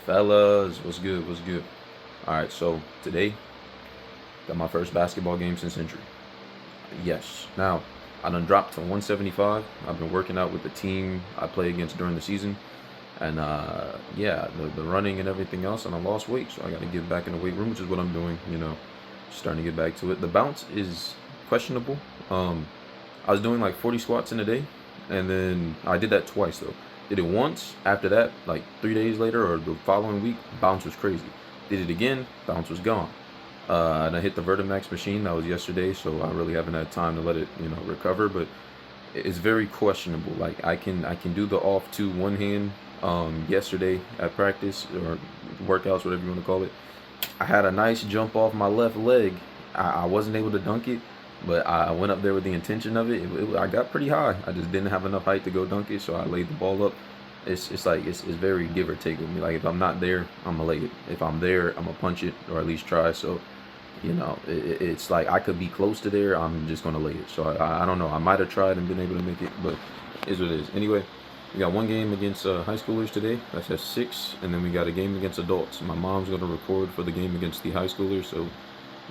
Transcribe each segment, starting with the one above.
Fellas, what's good? What's good? All right, so today got my first basketball game since injury. Yes. Now I done dropped to 175. I've been working out with the team I play against during the season, and yeah, the running and everything else, and I lost weight, so I got to get back in the weight room, which is what I'm doing. Starting to get back to it. The bounce is questionable. I was doing like 40 squats in a day, and then I did that twice though. Did it once. After that, like 3 days later or the following week, bounce was crazy. Did it again, bounce was gone. And I hit the Vertimax machine. That was yesterday, so I really haven't had time to let it, recover. But it's very questionable. Like I can do the off to one hand. Yesterday at practice or workouts, whatever you want to call it, I had a nice jump off my left leg. I wasn't able to dunk it, but I went up there with the intention of it. I got pretty high. I just didn't have enough height to go dunk it, so I laid the ball up. It's very give or take with me. Like if I'm not there, I'm gonna lay it. If I'm there, I'm gonna punch it or at least try. So it's like I could be close to there. I'm just gonna lay it. So I don't know. I might have tried and been able to make it, but it is what it is. Anyway, we got one game against high schoolers today. That's at 6, and then we got a game against adults. My mom's gonna record for the game against the high schoolers, so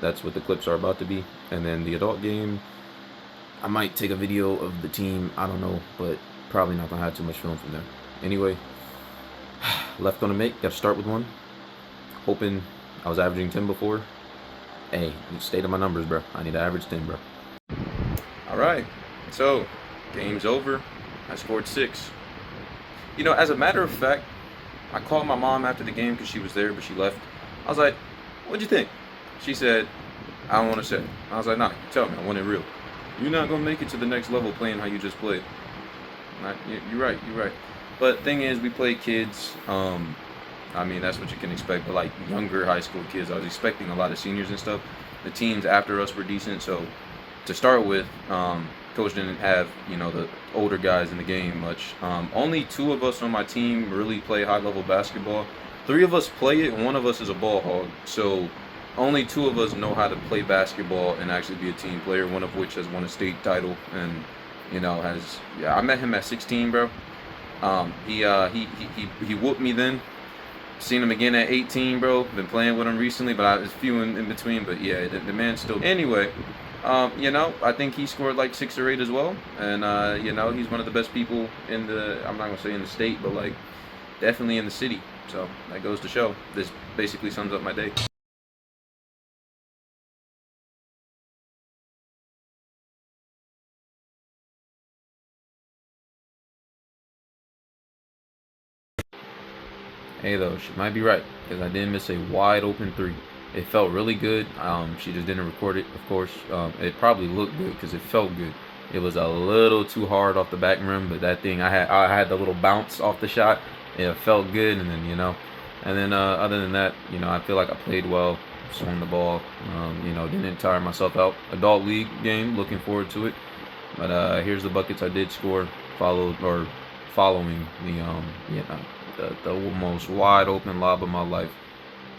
that's what the clips are about to be. And then the adult game, I might take a video of the team. I don't know, but probably not gonna have too much film from there. Anyway, left gonna make. Got to start with one. Hoping I was averaging 10 before. Hey, stay to my numbers, bro. I need to average 10, bro. All right, so game's over. I scored 6. As a matter of fact, I called my mom after the game because she was there, but she left. I was like, "What'd you think?" She said, "I don't want to say." I was like, "Nah, tell me. I want it real. You're not gonna make it to the next level playing how you just played." You're right. You're right. But thing is, we play kids. I mean, that's what you can expect. But like younger high school kids, I was expecting a lot of seniors and stuff. The teams after us were decent. So to start with, coach didn't have the older guys in the game much. Only 2 of us on my team really play high level basketball. 3 of us play it, and 1 of us is a ball hog. So only 2 of us know how to play basketball and actually be a team player. One of which has won a state title, and has. Yeah, I met him at 16, bro. He whooped me then. Seen him again at 18, bro. Been playing with him recently, but I was few in between. But yeah, the man still. Anyway, I think he scored like 6 or 8 as well, and he's one of the best people in the. I'm not gonna say in the state, but like definitely in the city. So that goes to show. This basically sums up my day. Hey, though, she might be right because I did miss a wide open 3. It felt really good. She just didn't record it, of course. It probably looked good because it felt good. It was a little too hard off the back rim, but that thing I had the little bounce off the shot. It felt good, and then other than that, I feel like I played well, swung the ball. Didn't tire myself out. Adult league game, looking forward to it. But here's the buckets I did score, following the most wide open lob of my life.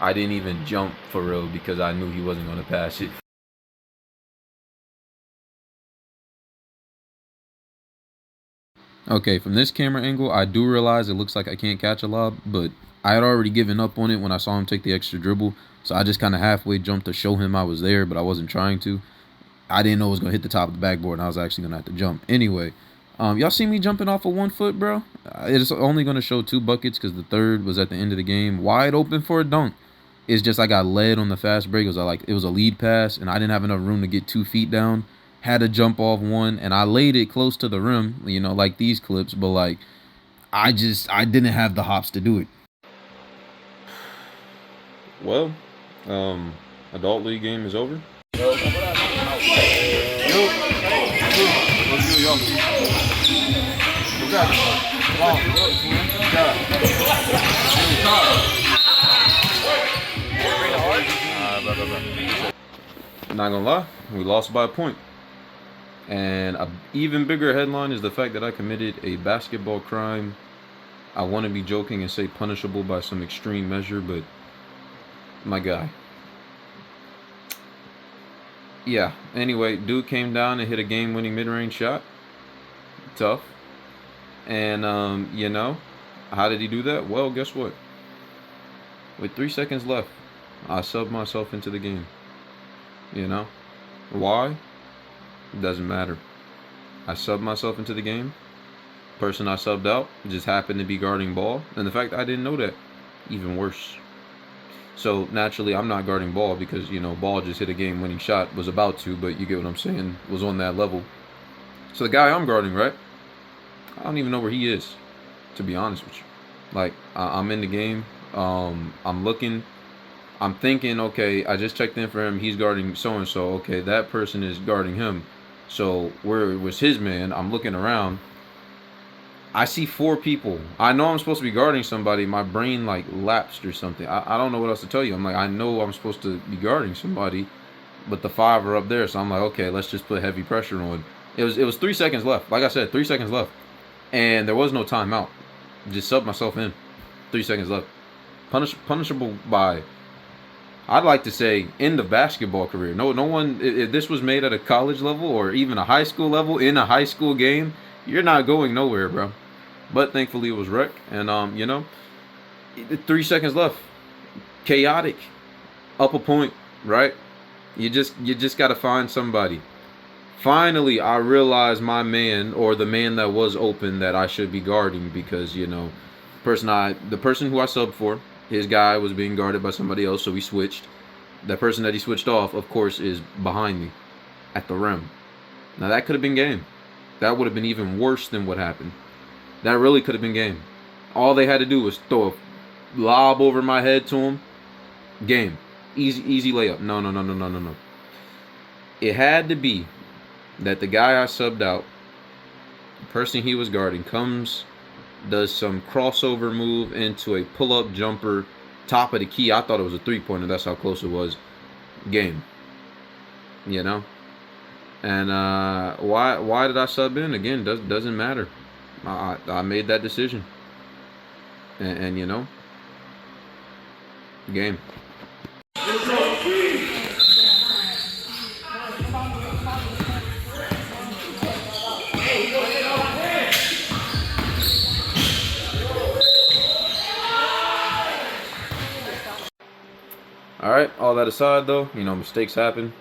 I didn't even jump for real because I knew he wasn't going to pass it. Okay, from this camera angle, I do realize it looks like I can't catch a lob, but I had already given up on it when I saw him take the extra dribble, so I just kind of halfway jumped to show him I was there, but I wasn't trying to. I didn't know it was going to hit the top of the backboard, and I was actually going to have to jump. Anyway, y'all see me jumping off of 1 foot, bro? It's only going to show 2 buckets because the third was at the end of the game, wide open for a dunk. It's just I got led on the fast break. It was a lead pass, and I didn't have enough room to get 2 feet down. Had to jump off 1, and I laid it close to the rim, like these clips. But like, I didn't have the hops to do it. Well, adult league game is over. Not gonna lie, we lost by a point. And an even bigger headline is the fact that I committed a basketball crime. I want to be joking and say punishable by some extreme measure, but my guy. Yeah, anyway, dude came down and hit a game-winning mid-range shot. Tough. And, how did he do that? Well, guess what? With 3 seconds left, I subbed myself into the game. You know? Why? It doesn't matter. I subbed myself into the game. Person I subbed out just happened to be guarding ball. And the fact I didn't know that, even worse. So naturally, I'm not guarding ball because, ball just hit a game-winning shot. Was about to, but you get what I'm saying. Was on that level. So the guy I'm guarding, right? I don't even know where he is, to be honest with you. Like, I'm in the game. I'm looking. I'm thinking, okay, I just checked in for him. He's guarding so-and-so. Okay, that person is guarding him. So where was his man? I'm looking around. I see 4 people. I know I'm supposed to be guarding somebody. My brain like lapsed or something. I don't know what else to tell you. I'm like, I know I'm supposed to be guarding somebody, but the 5 are up there. So I'm like, okay, let's just put heavy pressure on. It was 3 seconds left. Like I said, 3 seconds left, and there was no timeout. Just subbed myself in. 3 seconds left. Punishable by, I'd like to say, end of basketball career. No one. If this was made at a college level or even a high school level in a high school game, you're not going nowhere, bro. But thankfully it was rec, and 3 seconds left. Chaotic. Up a point, right? You just gotta find somebody. Finally, I realized my man, or the man that was open, that I should be guarding because the person who I subbed for, his guy was being guarded by somebody else, so we switched. The person that he switched off, of course, is behind me at the rim. Now that could have been game. That would have been even worse than what happened. That really could have been game. All they had to do was throw a lob over my head to him. Game. Easy layup. No. It had to be that the guy I subbed out, the person he was guarding, does some crossover move into a pull-up jumper, top of the key. I thought it was a 3-pointer. That's how close it was. Game. And why did I sub in? Again, doesn't matter. I made that decision. And game. Alright, all that aside though, mistakes happen.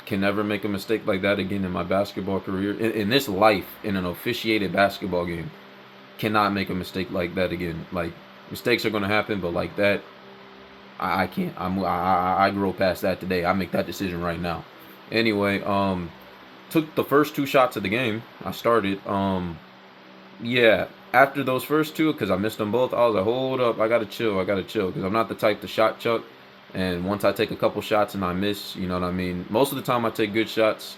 Can never make a mistake like that again in my basketball career. In this life, in an officiated basketball game. Cannot make a mistake like that again. Like, mistakes are going to happen, but like that, I can't. I grow past that today. I make that decision right now. Anyway, took the first 2 shots of the game. I started. Yeah, after those first 2, because I missed them both, I was like, hold up, I gotta chill, because I'm not the type to shot chuck. And once I take a couple shots and I miss, you know what I mean? Most of the time I take good shots.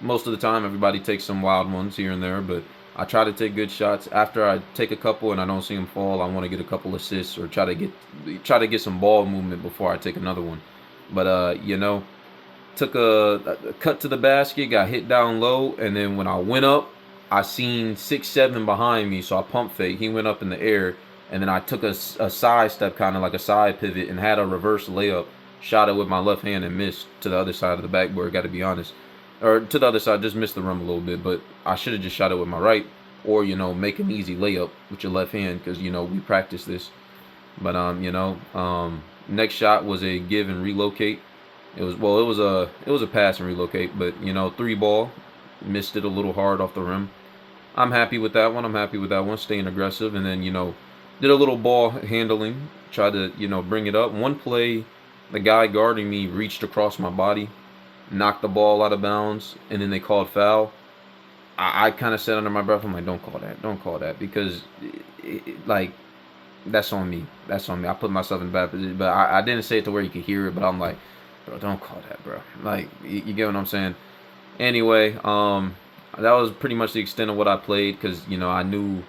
Most of the time everybody takes some wild ones here and there, but I try to take good shots. After I take a couple and I don't see them fall, I want to get a couple assists or try to get some ball movement before I take another one. But took a cut to the basket, got hit down low, and then when I went up, I seen 6'7" behind me, so I pump fake. He went up in the air, and then I took a side step, kind of like a side pivot, and had a reverse layup. Shot it with my left hand and missed to the other side of the backboard, got to be honest. Or to the other side, just missed the rim a little bit, but I should have just shot it with my right, or make an easy layup with your left hand, because we practice this. But next shot was a give and relocate. It was a pass and relocate, but 3 ball, missed it a little hard off the rim. I'm happy with that one. Staying aggressive, and then did a little ball handling, tried to bring it up. One play, the guy guarding me reached across my body, knocked the ball out of bounds, and then they called foul. I kind of said under my breath, I'm like, don't call that, because that's on me. I put myself in a bad position, but I didn't say it to where you could hear it, but I'm like, bro, don't call that, bro. Like, you get what I'm saying? Anyway, that was pretty much the extent of what I played, because I knew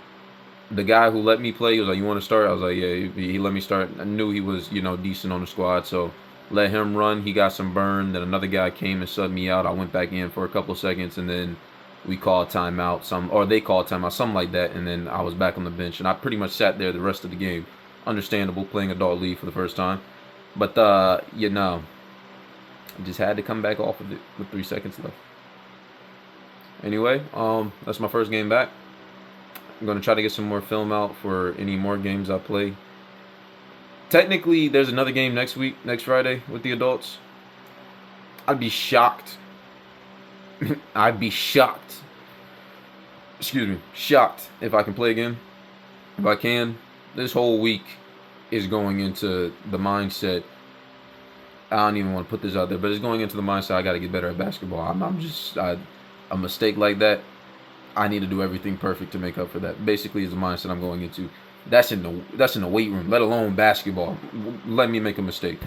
the guy who let me play. He was like, you want to start? I was like, yeah. He let me start. I knew he was decent on the squad, so let him run. He got some burn. Then another guy came and subbed me out. I went back in for a couple seconds, and then we called timeout, or they called timeout, something like that, and then I was back on the bench, and I pretty much sat there the rest of the game. Understandable, playing adult league for the first time, but just had to come back off of it with 3 seconds left. Anyway, that's my first game back. I'm gonna try to get some more film out for any more games I play. Technically, there's another game next week, next Friday, with the adults. I'd be shocked. I'd be shocked. Excuse me, shocked if I can play again. If I can, this whole week is going into the mindset. I don't even want to put this out there, but it's going into the mindset I got to get better at basketball. A mistake like that, I need to do everything perfect to make up for that. Basically, is the mindset I'm going into. That's in the weight room, let alone basketball. Let me make a mistake.